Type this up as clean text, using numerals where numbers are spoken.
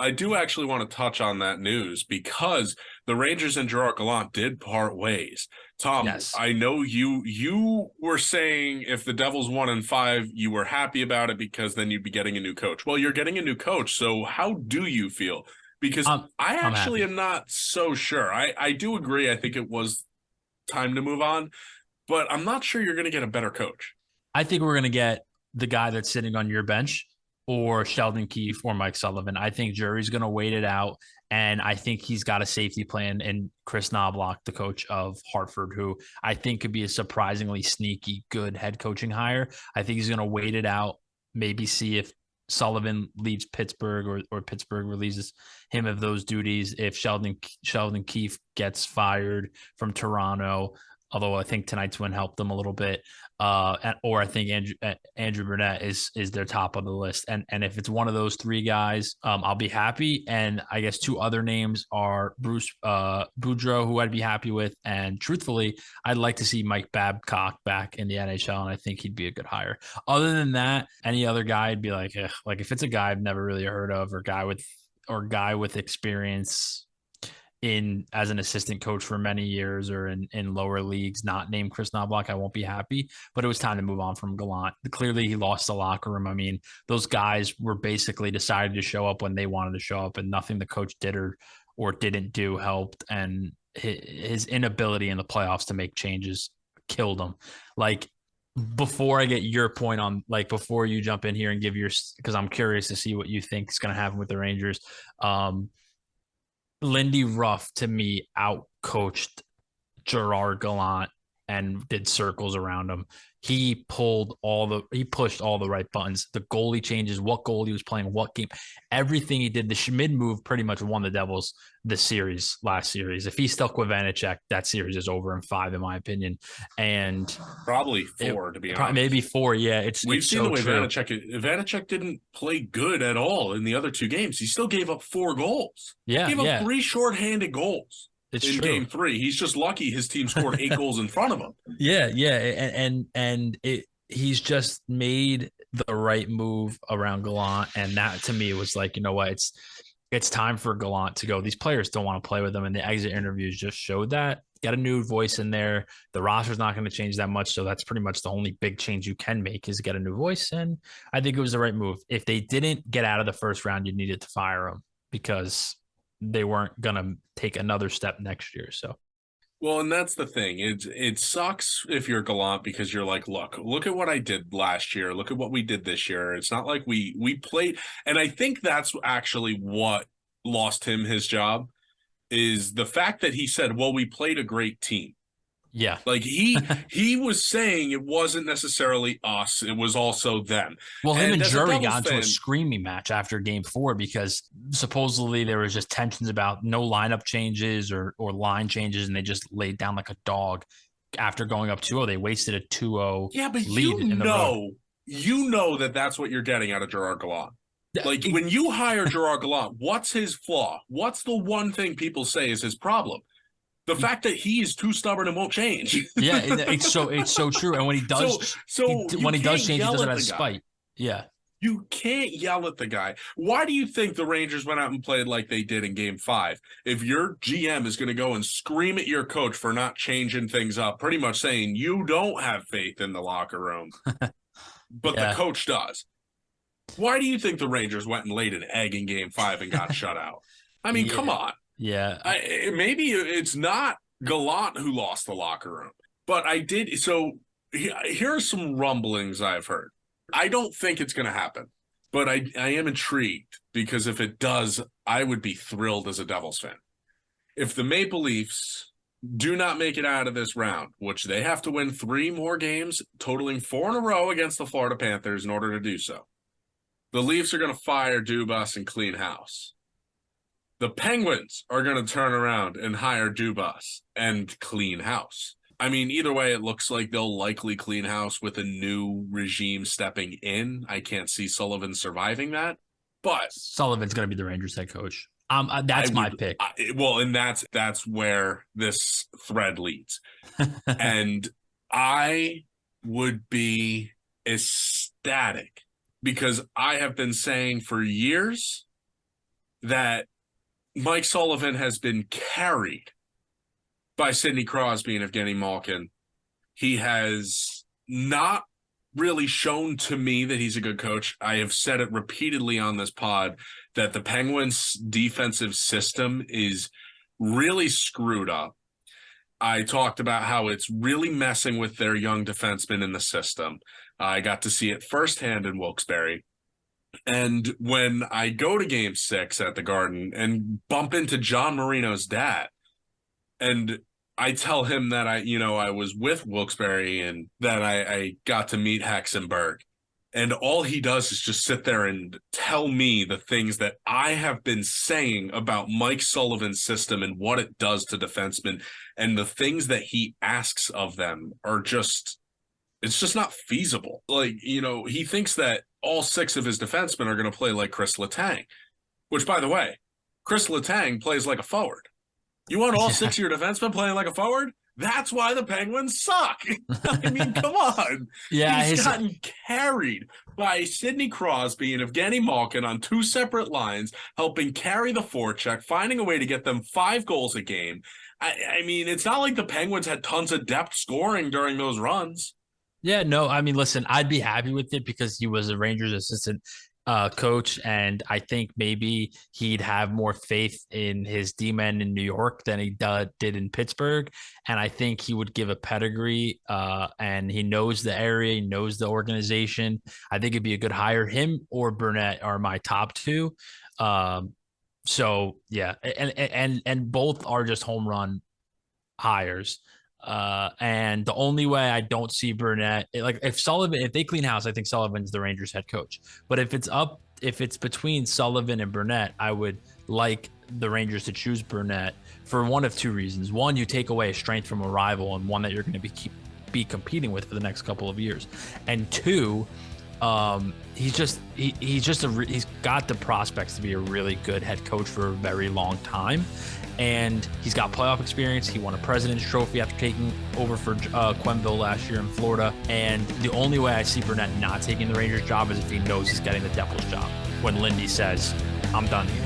I do actually want to touch on that news because the Rangers and Gerard Gallant did part ways. Tom, Yes. I know you were saying if the Devils 1-5, you were happy about it because then you'd be getting a new coach. Well, you're getting a new coach, so how do you feel? Because I I'm actually happy. am not so sure. I do agree. I think it was time to move on, but I'm not sure you're going to get a better coach. I think we're going to get the guy that's sitting on your bench or Sheldon Keefe or Mike Sullivan. I think Jury's going to wait it out. And I think he's got a safety plan in Chris Knobloch, the coach of Hartford, who I think could be a surprisingly sneaky, good head coaching hire. I think he's going to wait it out, maybe see if Sullivan leaves Pittsburgh or Pittsburgh releases him of those duties. If Sheldon Keefe gets fired from Toronto, although I think tonight's win helped them a little bit. Or I think Andrew Burnett is their top of the list, and if it's one of those three guys, I'll be happy. And I guess two other names are Bruce Boudreau, who I'd be happy with, and truthfully, I'd like to see Mike Babcock back in the NHL, and I think he'd be a good hire. Other than that, any other guy, I'd be like if it's a guy I've never really heard of, or guy with experience in as an assistant coach for many years or in lower leagues, not named Chris Knobloch, I won't be happy. But it was time to move on from Gallant. Clearly, he lost the locker room. I mean, those guys were basically decided to show up when they wanted to show up, and nothing the coach did or didn't do helped. And his inability in the playoffs to make changes killed him. Like, before I get your point on, like, before you jump in here and give your, because I'm curious to see what you think is going to happen with the Rangers. Lindy Ruff to me outcoached Gerard Gallant and did circles around him. He pushed all the right buttons. The goalie changes, what goal he was playing, what game, everything he did. The Schmid move pretty much won the Devils last series. If he stuck with Vanacek, that series is over in 5, in my opinion. And Probably 4, to be honest. maybe 4. Yeah, We've it's seen so the way true. Vanacek didn't play good at all in the other 2 games. He still gave up 4 goals. Yeah, Gave up yeah, 3 shorthanded goals it's in true. game 3. He's just lucky his team scored 8 goals in front of him. Yeah, yeah, and he's just made the right move around Gallant, and that to me was like, you know what, it's time for Gallant to go. These players don't want to play with him, and the exit interviews just showed that. Get a new voice in there. The roster's not going to change that much, so that's pretty much the only big change you can make is get a new voice, and I think it was the right move. If they didn't get out of the first round, you needed to fire them because they weren't going to take another step next year. So Well, and that's the thing. It sucks if you're Gallant because you're like, look at what I did last year. Look at what we did this year. It's not like we played. And I think that's actually what lost him his job is the fact that he said, well, we played a great team. yeah. Like he was saying it wasn't necessarily us, it was also them. Well, him and As a Jury Devils got into a fan, screaming match after game 4 because supposedly there was just tensions about no lineup changes or line changes, and they just laid down like a dog after going up 2-0. They wasted a 2-0 yeah, but lead in the road. you know that's what you're getting out of Gerard Gallant. Like when you hire Gerard Gallant, what's his flaw? What's the one thing people say is his problem? The fact that he is too stubborn and won't change. Yeah, it's so true. And when he does, when he does change, he does it out of spite. Yeah, You can't yell at the guy. Why do you think the Rangers went out and played like they did in game 5? If your GM is going to go and scream at your coach for not changing things up, pretty much saying you don't have faith in the locker room, but the yeah, coach does. Why do you think the Rangers went and laid an egg in game 5 and got shut out? I mean, come yeah, on. yeah. Maybe it's not Gallant who lost the locker room, but I did. So here are some rumblings I've heard. I don't think it's going to happen, but I am intrigued because if it does, I would be thrilled as a Devils fan. If the Maple Leafs do not make it out of this round, which they have to win 3 more games, totaling 4 in a row against the Florida Panthers in order to do so, the Leafs are going to fire Dubas and clean house. The Penguins are going to turn around and hire Dubas and clean house. I mean, either way, it looks like they'll likely clean house with a new regime stepping in. I can't see Sullivan surviving that, but Sullivan's going to be the Rangers head coach. That's my pick. And that's where this thread leads. And I would be ecstatic because I have been saying for years that Mike Sullivan has been carried by Sidney Crosby and Evgeny Malkin. He has not really shown to me that he's a good coach. I have said it repeatedly on this pod that the Penguins' defensive system is really screwed up. I talked about how it's really messing with their young defensemen in the system. I got to see it firsthand in Wilkes-Barre. And when I go to game 6 at the Garden and bump into John Marino's dad, and I tell him that I was with Wilkes-Barre and that I got to meet Hexenberg, and all he does is just sit there and tell me the things that I have been saying about Mike Sullivan's system and what it does to defensemen, and the things that he asks of them are just, it's just not feasible. Like, he thinks that all 6 of his defensemen are going to play like Chris Letang, which, by the way, Chris Letang plays like a forward. You want all 6 of your defensemen playing like a forward? That's why the Penguins suck. I mean, come on. Yeah, he's gotten carried by Sidney Crosby and Evgeny Malkin on 2 separate lines, helping carry the forecheck, finding a way to get them 5 goals a game. I mean, it's not like the Penguins had tons of depth scoring during those runs. Yeah, no, I mean, listen, I'd be happy with it because he was a Rangers assistant coach, and I think maybe he'd have more faith in his D-men in New York than he did in Pittsburgh, and I think he would give a pedigree, and he knows the area, he knows the organization. I think it'd be a good hire. Him or Burnett are my top 2. So yeah, and both are just home run hires. And the only way I don't see Burnett, if they clean house, I think Sullivan's the Rangers head coach. But if it's between Sullivan and Burnett, I would like the Rangers to choose Burnett for one of 2 reasons. One, you take away a strength from a rival and one that you're going to be competing with for the next couple of years. And 2, he's got the prospects to be a really good head coach for a very long time. And he's got playoff experience. He won a President's Trophy after taking over for Quenneville last year in Florida. And the only way I see Burnett not taking the Rangers job is if he knows he's getting the Devils job when Lindy says, I'm done here.